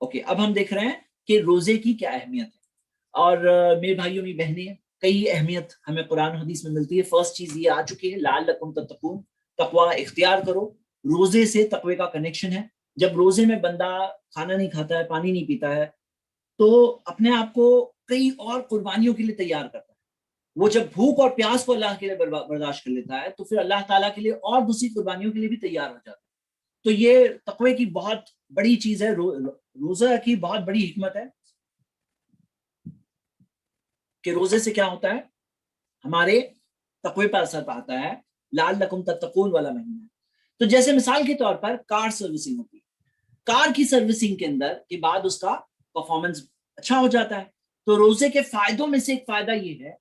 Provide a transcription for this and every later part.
Okay, اب ہم دیکھ رہے ہیں کہ روزے کی کیا اہمیت ہے. اور میرے بھائیوں میری بہنیں، کئی اہمیت ہمیں قرآن حدیث میں ملتی ہے. فرسٹ چیز یہ آ چکی ہے، لعلکم تتقون، تقوی اختیار کرو. روزے سے تقوی کا کنیکشن ہے. جب روزے میں بندہ کھانا نہیں کھاتا ہے، پانی نہیں پیتا ہے، تو اپنے آپ کو کئی اور قربانیوں کے لیے تیار کرتا ہے. وہ جب بھوک اور پیاس کو اللہ کے لیے برداشت کر لیتا ہے تو پھر اللہ تعالیٰ کے لیے اور دوسری قربانیوں کے لیے بھی تیار ہو جاتا ہے. تو یہ تقوی کی بہت بڑی چیز ہے. روزہ کی بہت بڑی حکمت ہے کہ روزے سے کیا ہوتا ہے، ہمارے تقوی پر اثر پاتا ہے. لعلکم تتقون والا مہینہ. تو جیسے مثال کے طور پر کار سروسنگ ہوتی ہے، کار کی سروسنگ کے اندر کے بعد اس کا پرفارمنس اچھا ہو جاتا ہے. تو روزے کے فائدوں میں سے ایک فائدہ یہ ہے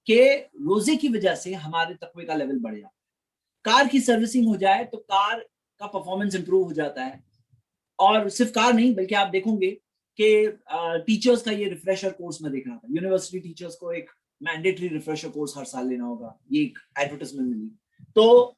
کہ روزے کی وجہ سے ہمارے تقوی کا لیول بڑھ جاتا ہے. کار کی سروسنگ ہو جائے تو کار کا پرفارمنس امپروو ہو جاتا ہے. اور صرف کار نہیں، بلکہ آپ دیکھیں گے کہ ٹیچرز کا یہ ریفریشر کورس میں دیکھ رہا تھا، یونیورسٹی ٹیچرز کو ایک مینڈیٹری ریفریشر کورس ہر سال لینا ہوگا. یہ ایک ایڈورٹائزمنٹ ملی. تو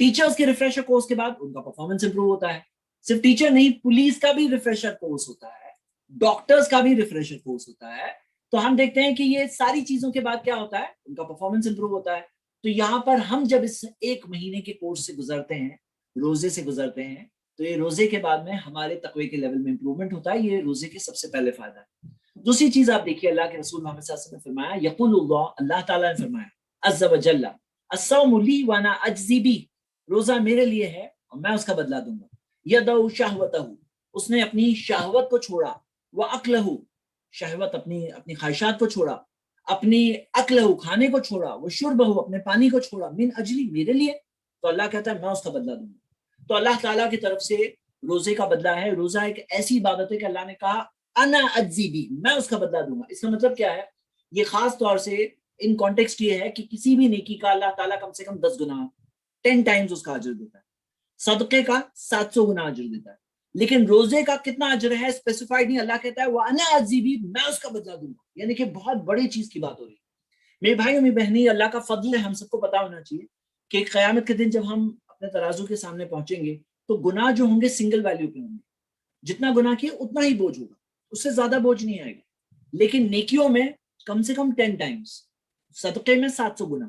ٹیچرز کے ریفریشر کورس کے بعد ان کا پرفارمنس امپروو ہوتا ہے. صرف ٹیچر نہیں، پولیس کا بھی ریفریشر کورس ہوتا ہے، ڈاکٹرز کا بھی ریفریشر کورس ہوتا ہے. تو ہم دیکھتے ہیں کہ یہ ساری چیزوں کے بعد کیا ہوتا ہے، ان کا پرفارمنس امپروو ہوتا ہے. تو یہاں پر ہم جب اس ایک مہینے کے کورس سے گزرتے ہیں، روزے سے گزرتے ہیں، تو یہ روزے کے بعد میں ہمارے تقوی کے لیول میں امپروومنٹ ہوتا ہے. یہ روزے کے سب سے پہلے فائدہ ہے. دوسری چیز آپ دیکھیے، اللہ کے رسول محمد صلی اللہ علیہ وسلم نے فرمایا، یقول اللہ، اللہ تعالیٰ نے فرمایا، عز وجل، الصوم لی وانا اجزی بی، روزہ میرے لیے ہے اور میں اس کا بدلہ دوں گا. یدعو شہوتہ، اس نے اپنی شہوت کو چھوڑا، وعقلہ، شہوت اپنی خواہشات کو چھوڑا، اپنی عقلہ کھانے کو چھوڑا، وشربہ اپنے پانی کو چھوڑا، من اجلی میرے لیے، تو اللہ کہتا ہے میں اس کا بدلہ دوں گا. تو اللہ تعالیٰ کی طرف سے روزے کا بدلہ ہے. روزہ ایک ایسی عبادت ہے کہ اللہ نے کہا انا اجزی بی، میں اس کا بدلہ دوں گا. اس کا مطلب کیا ہے؟ یہ خاص طور سے ان کانٹیکسٹ یہ ہے کہ کسی بھی نیکی کا اللہ تعالیٰ کم سے کم 10 گنا 10 ٹائمز اس کا اجر دیتا ہے. صدقے کا 700 گنا اجر دیتا ہے. لیکن روزے کا کتنا اجر ہے اسپیسیفائڈ نہیں. اللہ کہتا ہے وہ انا اجزی بی، میں اس کا بدلہ دوں گا. یعنی کہ بہت بڑی چیز کی بات ہو رہی ہے. میرے بھائی اور میری بہنی، اللہ کا فضل ہے، ہم سب کو پتا ہونا چاہیے کہ قیامت کے دن جب ہم اپنے ترازو کے سامنے پہنچیں گے تو گناہ جو ہوں گے سنگل ویلیو پہ ہوں گے. جتنا گناہ کیا اتنا ہی بوجھ ہوگا، اس سے زیادہ بوجھ نہیں آئے گا. لیکن نیکیوں میں کم سے کم 10 ٹائمز، صدقے میں 700 گنا،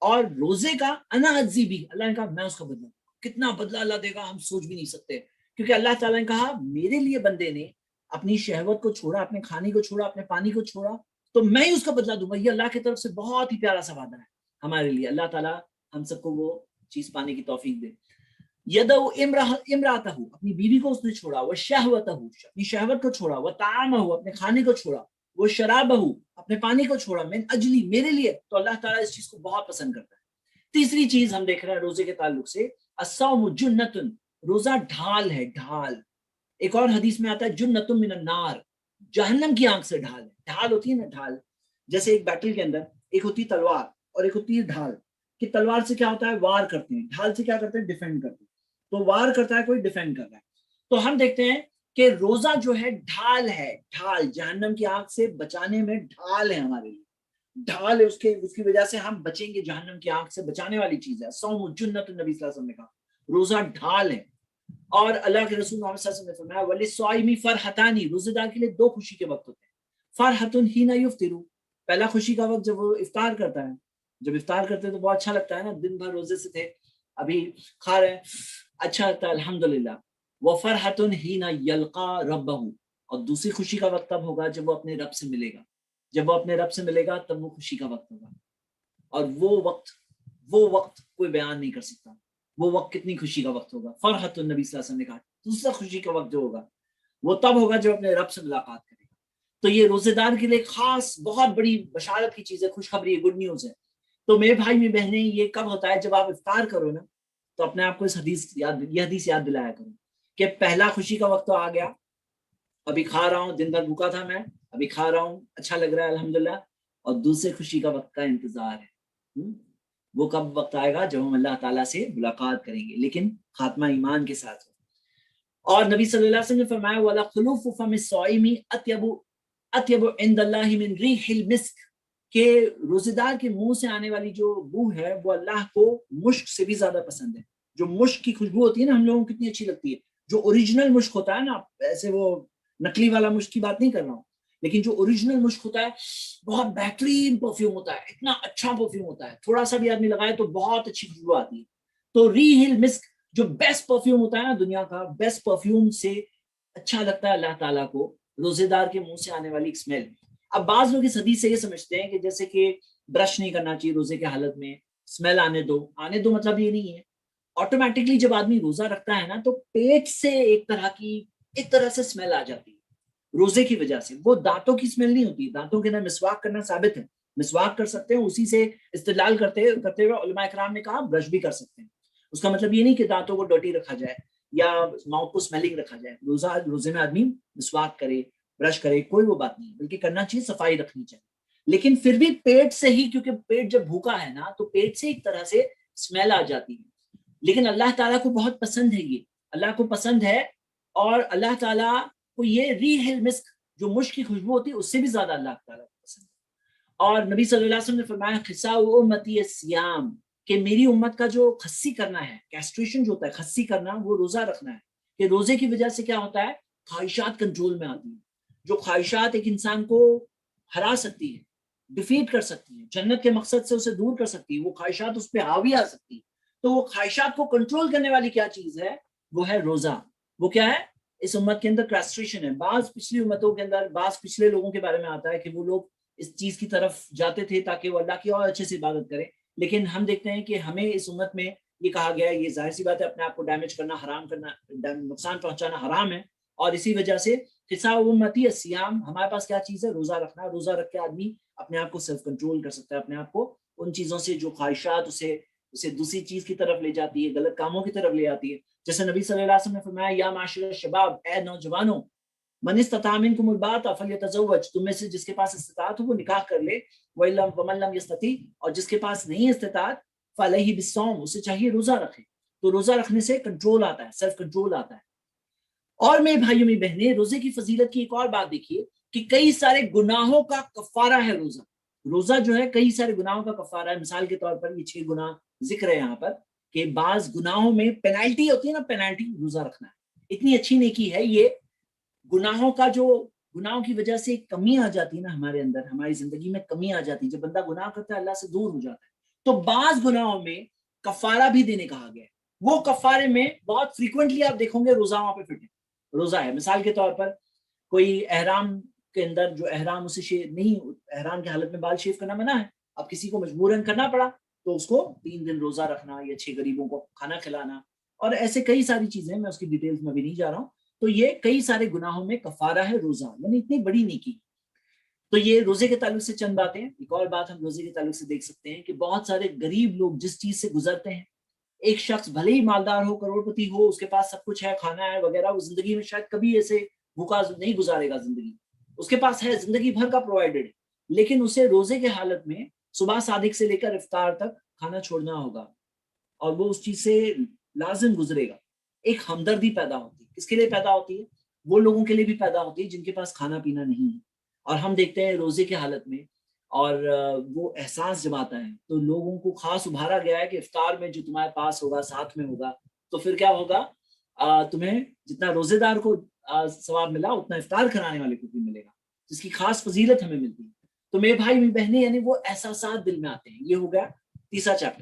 اور روزے کا انا اجزی بھی، اللہ نے کہا میں اس کا بدلہ. کتنا بدلہ اللہ دے گا ہم سوچ بھی نہیں سکتے. کیونکہ اللہ تعالیٰ نے کہا میرے لیے بندے نے اپنی شہوت کو چھوڑا، اپنے کھانے کو چھوڑا، اپنے پانی کو چھوڑا، تو میں ہی اس کا بدلہ دوں گا. یہ اللہ کی طرف سے بہت ہی پیارا سا وعدہ ہے ہمارے لیے. اللہ تعالیٰ ہم سب کو وہ چیز پانے کی توفیق دے. یدعو امراتہ، اپنی بیوی کو اس نے چھوڑا، وہ شہوتہ، اپنی شہوت کو چھوڑا، وہ طعامہ، اپنے کھانے کو چھوڑا، وہ شرابہ، اپنے پانی کو چھوڑا، من اجلی، میرے لیے. تو اللہ تعالیٰ اس چیز کو بہت پسند کرتا ہے. تیسری چیز ہم دیکھ رہے ہیں روزے کے تعلق سے، الصوم جنۃ، روزہ ڈھال ہے، ڈھال. ایک اور حدیث میں آتا ہے جنۃ من النار، جہنم کی آنکھ سے ڈھال ہے. ڈھال ہوتی ہے نا، ڈھال جیسے ایک بیٹل کے اندر ایک ہوتی تلوار اور ایک ہوتی ہے ڈھال. کہ تلوار سے کیا ہوتا ہے، وار کرتے ہیں، ڈھال سے کیا کرتے ہیں، ڈیفینڈ کرتے ہیں. تو وار کرتا ہے کوئی، ڈیفینڈ کر رہا ہے. تو ہم دیکھتے ہیں کہ روزہ جو ہے ڈھال ہے، ڈھال جہنم کی آنکھ سے بچانے میں ڈھال ہے ہمارے لیے. ڈھال ہے، اس کی وجہ سے ہم بچیں گے، جہنم کی آنکھ سے بچانے والی چیز ہے. صوم جنۃ، نبی صلی اللہ علیہ وسلم نے کہا روزہ ڈھال ہے. اور اللہ کے رسول محمد صلی اللہ علیہ وسلم نے فرمایا وَلِلصَّائِمِ فَرْحَتَانِ، روزے دار کے لیے 2 خوشی کے وقت ہوتے ہیں. فرحۃ حین یفطر، پہلا خوشی کا وقت جب وہ افطار کرتا ہے. جب افطار کرتے ہیں تو بہت اچھا لگتا ہے نا، دن بھر روزے سے تھے، ابھی کھا رہے ہیں، اچھا لگتا ہے الحمدللہ. وَفَرْحَةٌ حِينَ يَلْقَى رَبَّهُ، اور دوسری خوشی کا وقت تب ہوگا جب وہ اپنے رب سے ملے گا. جب وہ اپنے رب سے ملے گا تب وہ خوشی کا وقت ہوگا. اور وہ وقت کوئی بیان نہیں کر سکتا. وہ وقت کتنی خوشی کا وقت ہوگا. فرحت النبی صلی اللہ علیہ وسلم نے کہا دوسرا خوشی کا وقت جو ہوگا وہ تب ہوگا جب اپنے رب سے ملاقات کرے گا. تو یہ روزے دار کے لیے خاص بہت بڑی بشارت کی چیز ہے، خوشخبری ہے، گڈ نیوز ہے. تو میرے بھائی میری بہنیں، یہ کب ہوتا ہے؟ جب آپ افطار کرو نا، تو اپنے آپ کو یہ حدیث یاد دلایا کرو کہ پہلا خوشی کا وقت تو آ گیا، ابھی کھا رہا ہوں، دن بھر بھوکا تھا میں، ابھی کھا رہا ہوں، اچھا لگ رہا ہے الحمدللہ. اور دوسرے خوشی کا وقت کا انتظار ہے. وہ کب وقت آئے گا؟ جب ہم اللہ تعالیٰ سے ملاقات کریں گے، لیکن خاتمہ ایمان کے ساتھ. اور نبی صلی اللہ علیہ وسلم نے فرمایا وَلَخُلُوفُ فَمِ الصَّائِمِ أَطْيَبُ عِنْدَ اللَّهِ مِنْ رِيحِ الْمِسْكِ، کہ روزے دار کے منہ سے آنے والی جو بو ہے وہ اللہ کو مشک سے بھی زیادہ پسند ہے. جو مشک کی خوشبو ہوتی ہے نا، ہم لوگوں کو کتنی اچھی لگتی ہے. جو اوریجنل مشک ہوتا ہے نا، ایسے وہ نقلی والا مشک کی بات نہیں کر رہا ہوں، لیکن جو اوریجنل مشک ہوتا ہے بہت بہترین پرفیوم ہوتا ہے، اتنا اچھا پرفیوم ہوتا ہے، تھوڑا سا بھی آدمی لگائے تو بہت اچھی خوشبو آتی ہے. تو ری ہل مسک جو بیسٹ پرفیوم ہوتا ہے نا دنیا کا، بیسٹ پرفیوم سے اچھا لگتا ہے اللہ تعالیٰ کو روزے دار کے منہ سے آنے والی ایک اسمیل. اب بعض لوگ اس حدیث سے یہ سمجھتے ہیں کہ جیسے کہ برش نہیں کرنا چاہیے روزے کے حالت میں، اسمیل آنے دو مطلب یہ نہیں ہے. آٹومیٹکلی جب آدمی روزہ رکھتا ہے نا تو پیٹ سے ایک طرح سے اسمیل آ جاتی ہے روزے کی وجہ سے. وہ دانتوں کی اسمیل نہیں ہوتی، دانتوں کے اندر مسواک کرنا ثابت ہے، مسواک کر سکتے ہیں، اسی سے استدلال کرتے ہوئے علماء کرام نے کہا برش بھی کر سکتے ہیں. اس کا مطلب یہ نہیں کہ دانتوں کو ڈرٹی رکھا جائے یا ماؤتھ کو اسمیلنگ رکھا جائے. روزے میں آدمی مسواک کرے، برش کرے، کوئی وہ بات نہیں، بلکہ کرنا چاہیے، صفائی رکھنی چاہیے. لیکن پھر بھی پیٹ سے ہی، کیونکہ پیٹ جب بھوکا ہے نا تو پیٹ سے ایک طرح سے اسمیل آ جاتی ہے. لیکن اللہ تعالیٰ کو بہت پسند ہے، یہ اللہ کو پسند ہے، اور اللہ تعالیٰ کو یہ ری ہل مسک جو مشک کی خوشبو ہوتی ہے اس سے بھی زیادہ اللہ تعالیٰ کو پسند ہے. اور نبی صلی اللہ علیہ وسلم نے فرمایا خصاء امتی الصیام، کہ میری امت کا جو خصی کرنا ہے، کیسٹریشن جو ہوتا ہے خصی کرنا، وہ روزہ رکھنا ہے. کہ روزے کی وجہ سے کیا ہوتا ہے، خواہشات کنٹرول میں آتی ہیں. جو خواہشات ایک انسان کو ہرا سکتی ہے، ڈیفیٹ کر سکتی ہے، جنت کے مقصد سے اسے دور کر سکتی ہے، وہ خواہشات اس پہ حاوی آ سکتی ہے. تو وہ خواہشات کو کنٹرول کرنے والی کیا چیز ہے، وہ ہے روزہ. وہ کیا ہے، اس امت کے اندر کیسٹریشن ہے. بعض پچھلی امتوں کے اندر، بعض پچھلے لوگوں کے بارے میں آتا ہے کہ وہ لوگ اس چیز کی طرف جاتے تھے تاکہ وہ اللہ کی اور اچھے سے عبادت کریں. لیکن ہم دیکھتے ہیں کہ ہمیں اس امت میں یہ کہا گیا ہے، یہ ظاہر سی بات ہے، اپنے آپ کو ڈیمیج کرنا حرام، کرنا نقصان پہنچانا حرام ہے. اور اسی وجہ سے خصاء امتی الصیام، ہمارے پاس کیا چیز ہے، روزہ رکھنا. روزہ رکھ کے آدمی اپنے آپ کو سیلف کنٹرول کر سکتا ہے، اپنے آپ کو ان چیزوں سے جو خواہشات اسے دوسری چیز کی طرف لے جاتی ہے، غلط کاموں کی طرف لے جاتی ہے. جیسے نبی صلی اللہ علیہ وسلم نے فرمایا یا معاشر الشباب، اے نوجوانوں، من استطاع منکم الباءۃ فلیتزوج، تم میں سے جس کے پاس استطاعت ہو وہ نکاح کر لے. ومن لم یستطع، اور جس کے پاس نہیں استطاعت، فعلیہ بالصوم، اسے چاہیے روزہ رکھے. تو روزہ رکھنے سے کنٹرول آتا ہے، سیلف کنٹرول آتا ہے. اور میرے بھائیوں میں بہنیں، روزے کی فضیلت کی ایک اور بات دیکھیے کہ کئی سارے گناہوں کا کفارہ ہے روزہ. روزہ جو ہے کئی سارے گناہوں کا کفارہ ہے. مثال کے طور پر یہ 6 گناہ ذکر ہے یہاں پر کہ بعض گناہوں میں پینالٹی ہوتی ہے نا، پینالٹی روزہ رکھنا ہے. اتنی اچھی نیکی ہے یہ. گناہوں کی وجہ سے کمی آ جاتی ہے نا ہمارے اندر، ہماری زندگی میں کمی آ جاتی ہے. جب بندہ گناہ کرتا ہے اللہ سے دور ہو جاتا ہے. تو بعض گناہوں میں کفارہ بھی دینے کہا گیا ہے. وہ کفارے میں بہت فریکوینٹلی آپ دیکھو گے روزہ وہاں پہ فٹ ہے. روزہ ہے. مثال کے طور پر کوئی احرام کے اندر جو احرام اسے نہیں، احرام کی حالت میں بال شیو کرنا منع ہے، اب کسی کو مجبوراً کرنا پڑا تو اس کو 3 دن روزہ رکھنا یا 6 غریبوں کو کھانا کھلانا، اور ایسے کئی ساری چیزیں، میں اس کی ڈیٹیلز میں بھی نہیں جا رہا ہوں. تو یہ کئی سارے گناہوں میں کفارہ ہے روزہ، یعنی اتنی بڑی نیکی. تو یہ روزے کے تعلق سے چند باتیں. ایک اور بات ہم روزے کے تعلق سے دیکھ سکتے ہیں کہ بہت سارے غریب لوگ جس چیز سے گزرتے ہیں، ایک شخص بھلے ہی مالدار ہو، کروڑ پتی ہو، اس کے پاس سب کچھ ہے، کھانا ہے وغیرہ، وہ زندگی میں شاید کبھی ایسے بھوکا نہیں گزارے گا زندگی، اس کے پاس ہے زندگی بھر کا پرووائڈڈ، لیکن اسے روزے کے حالت میں صبح صادق سے لے کر افطار تک کھانا چھوڑنا ہوگا، اور وہ اس چیز سے لازم گزرے گا. ایک ہمدردی پیدا ہوتی ہے. کس کے لیے پیدا ہوتی ہے؟ وہ لوگوں کے لیے بھی پیدا ہوتی ہے جن کے پاس کھانا پینا نہیں ہے. اور ہم دیکھتے ہیں روزے کی حالت میں، اور وہ احساس جب آتا ہے تو لوگوں کو خاص ابھارا گیا ہے کہ افطار میں جو تمہارے پاس ہوگا، ساتھ میں ہوگا، تو پھر کیا ہوگا، تمہیں جتنا روزے دار کو ثواب ملا اتنا افطار کرانے والے کو بھی ملے گا، جس کی خاص فضیلت ہمیں ملتی ہے. تو میرے بھائی میری بہنیں، یعنی وہ احساسات دل میں آتے ہیں. یہ ہو گیا تیسرا چیپٹر.